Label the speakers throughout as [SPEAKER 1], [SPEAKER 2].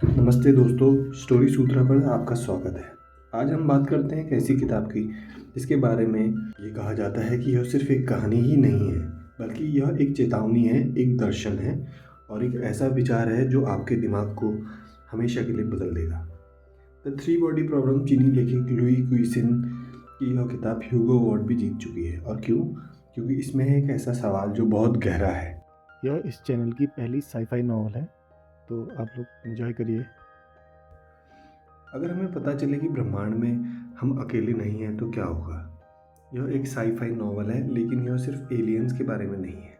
[SPEAKER 1] नमस्ते दोस्तों, स्टोरी सूत्रा पर आपका स्वागत है। आज हम बात करते हैं एक ऐसी किताब की जिसके बारे में ये कहा जाता है कि यह सिर्फ एक कहानी ही नहीं है, बल्कि यह एक चेतावनी है, एक दर्शन है और एक ऐसा विचार है जो आपके दिमाग को हमेशा के लिए बदल देगा। द थ्री बॉडी प्रॉब्लम चीनी लेखक लुई क्विसिन की यह किताब ह्यूगो अवार्ड भी जीत चुकी है। और क्यों? क्योंकि इसमें है एक ऐसा सवाल जो बहुत गहरा है।
[SPEAKER 2] यह इस चैनल की पहली साईफाई नॉवल है, तो आप लोग एंजॉय करिए।
[SPEAKER 1] अगर हमें पता चले कि ब्रह्मांड में हम अकेले नहीं हैं तो क्या होगा? यह एक साईफाई नॉवल है, लेकिन यह सिर्फ एलियंस के बारे में नहीं है,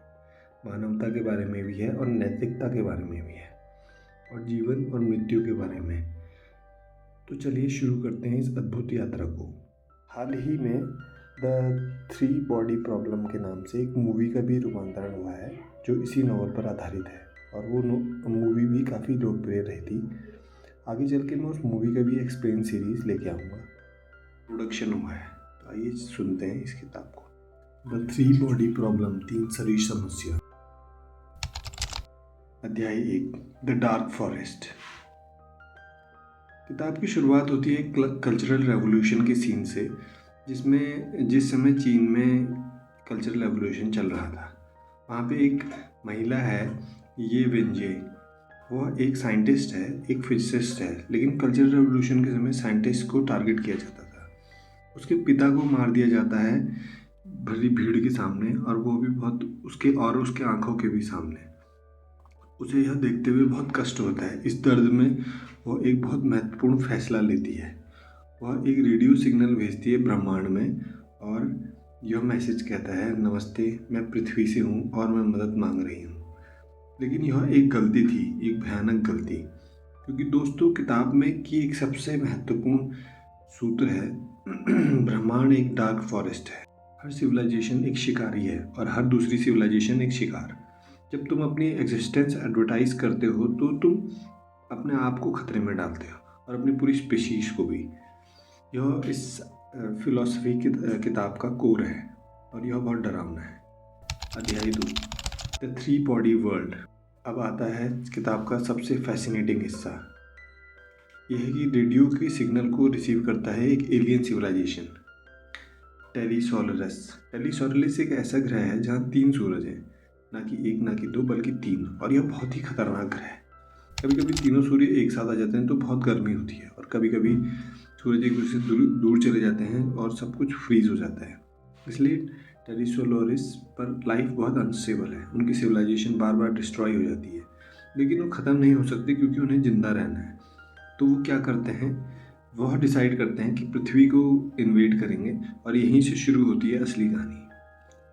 [SPEAKER 1] मानवता के बारे में भी है और नैतिकता के बारे में भी है और जीवन और मृत्यु के बारे में। तो चलिए शुरू करते हैं इस अद्भुत यात्रा को। हाल ही में द थ्री बॉडी प्रॉब्लम के नाम से एक मूवी का भी रूपांतरण हुआ है जो इसी नॉवल पर आधारित है और वो मूवी भी काफ़ी लोकप्रिय रही थी। आगे चल के मैं उस मूवी का भी एक्सप्लेन सीरीज़ लेके आऊँगा। प्रोडक्शन हुआ है, तो आइए सुनते हैं इस किताब को। द थ्री बॉडी प्रॉब्लम, तीन शरीर समस्या। अध्याय 1, द डार्क फॉरेस्ट। किताब की शुरुआत होती है कल्चरल रेवोल्यूशन के सीन से, जिस समय चीन में कल्चरल रेवोल्यूशन चल रहा था। वहाँ पे एक महिला है, ये वेंजे। वह एक साइंटिस्ट है, एक फिजिसिस्ट है, लेकिन कल्चरल रेवोल्यूशन के समय साइंटिस्ट को टारगेट किया जाता था। उसके पिता को मार दिया जाता है भरी भीड़ के सामने, और वो भी बहुत उसके आंखों के भी सामने। उसे यह देखते हुए बहुत कष्ट होता है। इस दर्द में वह एक बहुत महत्वपूर्ण फैसला लेती है। वह एक रेडियो सिग्नल भेजती है ब्रह्मांड में और यह मैसेज कहता है, नमस्ते, मैं पृथ्वी से हूँ और मैं मदद मांग रही हूँ। लेकिन यह एक गलती थी, एक भयानक गलती, क्योंकि दोस्तों किताब में की एक सबसे महत्वपूर्ण सूत्र है ब्रह्मांड एक डार्क फॉरेस्ट है। हर सिविलाइजेशन एक शिकारी है और हर दूसरी सिविलाइजेशन एक शिकार। जब तुम अपनी एग्जिस्टेंस एडवर्टाइज करते हो तो तुम अपने आप को खतरे में डालते हो और अपनी पूरी स्पीशीज को भी। यह इस फिलॉसफी की किताब का कोर है और यह बहुत डरावना है। अध्याय 2, द थ्री बॉडी वर्ल्ड। अब आता है किताब का सबसे फैसिनेटिंग हिस्सा। यह है कि रेडियो के सिग्नल को रिसीव करता है एक एलियन सिविलाइजेशन, टेलीसोलरस। टेलीसोलरस एक ऐसा ग्रह है जहाँ 3 सूरज हैं, ना कि एक, ना कि दो, बल्कि 3, और यह बहुत ही खतरनाक ग्रह है। कभी कभी तीनों सूर्य एक साथ आ जाते हैं तो बहुत गर्मी होती है, और कभी कभी सूरज एक दूसरे से दूर चले जाते हैं और सब कुछ फ्रीज हो जाता है। इसलिए टेलीसोलरिस पर लाइफ बहुत अनस्टेबल है। उनकी सिविलाइजेशन बार बार डिस्ट्रॉय हो जाती है, लेकिन वो ख़त्म नहीं हो सकती क्योंकि उन्हें ज़िंदा रहना है। तो वो क्या करते हैं, वह डिसाइड करते हैं कि पृथ्वी को इन्वेड करेंगे, और यहीं से शुरू होती है असली कहानी।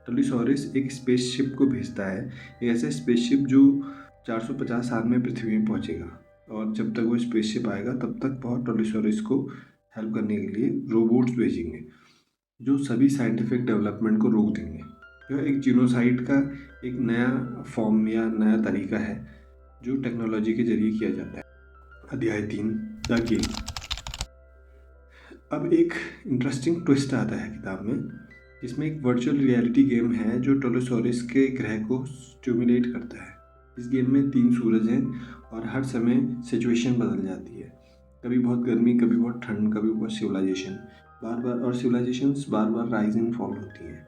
[SPEAKER 1] टेलीसोरिस एक स्पेसशिप को भेजता है, एक ऐसा स्पेसशिप जो 450 साल में पृथ्वी में पहुंचेगा, और जब तक वो स्पेसशिप आएगा तब तक बहुत टेलीसोरिस को हेल्प करने के लिए रोबोट्स भेजेंगे जो सभी साइंटिफिक डेवलपमेंट को रोक देंगे। यह एक जीनोसाइड का एक नया फॉर्म या नया तरीका है जो टेक्नोलॉजी के जरिए किया जाता है। अध्याय 3, द गेम। अब एक इंटरेस्टिंग ट्विस्ट आता है किताब में, जिसमें एक वर्चुअल रियलिटी गेम है जो टेलोसोरस के ग्रह को स्टिमुलेट करता है। इस गेम में 3 सूरज हैं और हर समय सिचुएशन बदल जाती है। कभी बहुत गर्मी, कभी बहुत ठंड, कभी बहुत सिविलाइजेशन बार बार राइज एंड फॉल होती हैं।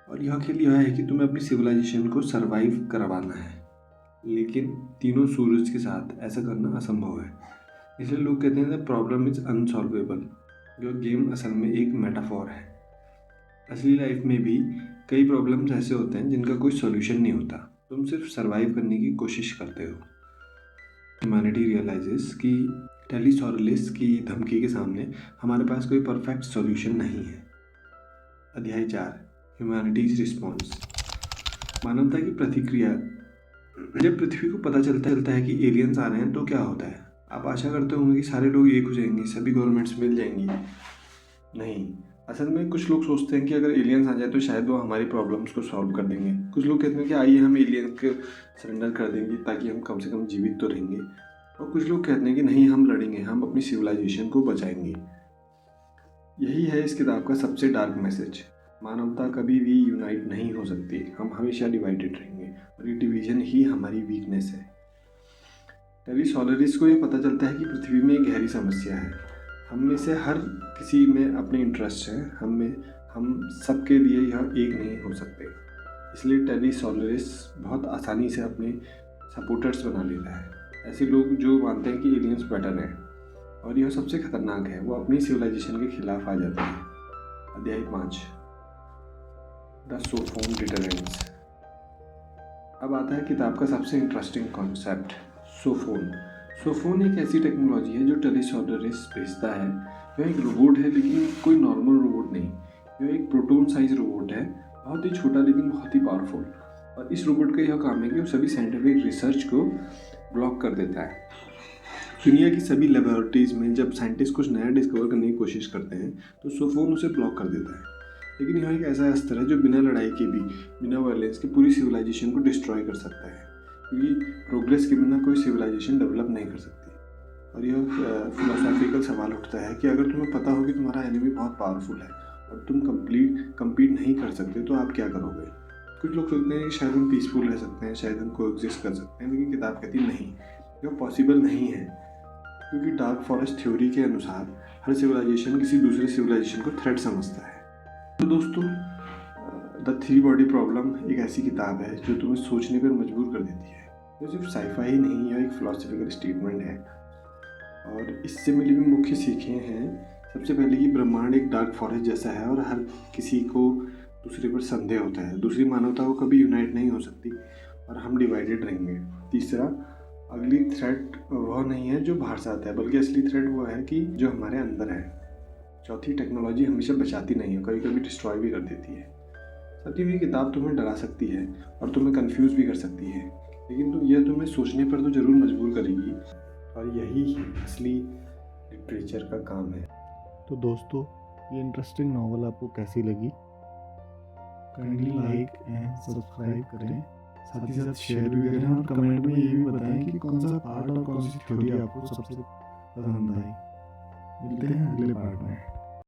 [SPEAKER 1] और यह खेल यह है कि तुम्हें अपनी सिविलाइजेशन को सरवाइव करवाना है, लेकिन तीनों सूरज के साथ ऐसा करना असंभव है। इसलिए लोग कहते हैं द प्रॉब्लम इज अनसॉल्वेबल। जो गेम असल में एक मेटाफोर है। असली लाइफ में भी कई प्रॉब्लम्स ऐसे होते हैं जिनका कोई सॉल्यूशन नहीं होता, तुम सिर्फ सरवाइव करने की कोशिश करते हो। ह्यूमैनिटी रियलाइजेस कि टेलीसोरलिस की धमकी के सामने हमारे पास कोई परफेक्ट सॉल्यूशन नहीं है। अध्याय 4, ह्यूमैनिटीज रिस्पॉन्स। मानवता की प्रतिक्रिया। जब पृथ्वी को पता चलता है कि एलियंस आ रहे हैं तो क्या होता है? आप आशा करते होंगे कि सारे लोग एक हो जाएंगे, सभी गवर्नमेंट्स मिल जाएंगी। नहीं, असल में कुछ लोग सोचते हैं कि अगर एलियंस आ जाए तो शायद वो हमारी प्रॉब्लम्स को सॉल्व कर देंगे। कुछ लोग कहते हैं कि आइए हम एलियंस को सरेंडर कर देंगे ताकि हम कम से कम जीवित तो रहेंगे। और कुछ लोग कहते हैं कि नहीं, हम लड़ेंगे, हम अपनी सिविलाइजेशन को बचाएंगे। यही है इस किताब का सबसे डार्क मैसेज। मानवता कभी भी यूनाइट नहीं हो सकती, हम हमेशा डिवाइडेड रहेंगे और ये डिवीजन ही हमारी वीकनेस है। टेरी सोलरिस को ये पता चलता है कि पृथ्वी में एक गहरी समस्या है। हम में से हर किसी में अपने इंटरेस्ट हैं, हम सबके लिए यह एक नहीं हो सकते। इसलिए टेरी सोलरिस बहुत आसानी से अपने सपोर्टर्स बना लेता है। ऐसे लोग जो मानते हैं कि एलियंस बेटर हैं और यह सबसे खतरनाक है, वो अपनी सिविलाइजेशन के खिलाफ आ जाते हैं। अध्याय 5, द सोफोन डिटरेंस। अब आता है किताब का सबसे इंटरेस्टिंग कॉन्सेप्ट, सोफोन। सोफोन एक ऐसी टेक्नोलॉजी है जो टेरी सोलरिस भेजता है। यह एक रोबोट है, लेकिन कोई नॉर्मल रोबोट नहीं। यह एक प्रोटोन साइज रोबोट है, बहुत ही छोटा लेकिन बहुत ही पावरफुल। और इस रोबोट का यह काम है कि वो सभी साइंटिफिक रिसर्च को ब्लॉक कर देता है। दुनिया की सभी लेबोरेटरीज में जब साइंटिस्ट कुछ नया डिस्कवर करने की कोशिश करते हैं तो सोफोन उसे ब्लॉक कर देता है। लेकिन यह एक ऐसा अस्त्र है जो बिना लड़ाई के भी, बिना वायलेंस के पूरी सिविलाइजेशन को डिस्ट्रॉय कर सकता है, क्योंकि प्रोग्रेस के बिना कोई सिविलाइजेशन डेवलप नहीं कर सकती। और यह फिलोसॉफिकल सवाल उठता है कि अगर तुम्हें पता हो कि तुम्हारा एनिमी बहुत पावरफुल है और तुम कम्पीट नहीं कर सकते तो आप क्या करोगे। कुछ लोग सोचते हैं कि शायद हम पीसफुल रह सकते हैं, शायद हम कोएग्जिस्ट कर सकते हैं, लेकिन किताब कहती नहीं, यह पॉसिबल नहीं है। क्योंकि डार्क फॉरेस्ट थ्योरी के अनुसार हर सिविलाइजेशन किसी दूसरे सिविलाइजेशन को थ्रेट समझता है। तो दोस्तों, द थ्री बॉडी प्रॉब्लम एक ऐसी किताब है जो तुम्हें सोचने पर मजबूर कर देती है। ये सिर्फ साइफाई ही नहीं, यह एक फिलोसॉफिकल स्टेटमेंट है। और इससे मिली हुई मुख्य सीखें हैं, सबसे पहले कि ब्रह्मांड एक डार्क फॉरेस्ट जैसा है और हर किसी को दूसरे पर संदेह होता है। दूसरी मानवता को कभी यूनाइट नहीं हो सकती और हम डिवाइडेड रहेंगे। तीसरा, अगली थ्रेट वह नहीं है जो बाहर से आता है, बल्कि असली थ्रेट वो है कि जो हमारे अंदर है। चौथी, टेक्नोलॉजी हमेशा बचाती नहीं है, कभी कभी डिस्ट्रॉय भी कर देती है। सती हुई किताब तुम्हें डरा सकती है और तुम्हें कंफ्यूज भी कर सकती है, लेकिन यह तुम्हें सोचने पर तो जरूर मजबूर करेगी। और यही असली लिटरेचर का काम है।
[SPEAKER 2] तो दोस्तों, ये इंटरेस्टिंग नॉवल आपको कैसी लगी? काइंडली लाइक एंड सब्सक्राइब करें, साथ ही साथ शेयर भी करें और कमेंट में ये भी बताएं कि कौन सा पार्ट और कौन सी थ्योरी आपको सबसे पसंद आई। मिलते हैं अगले पार्ट में।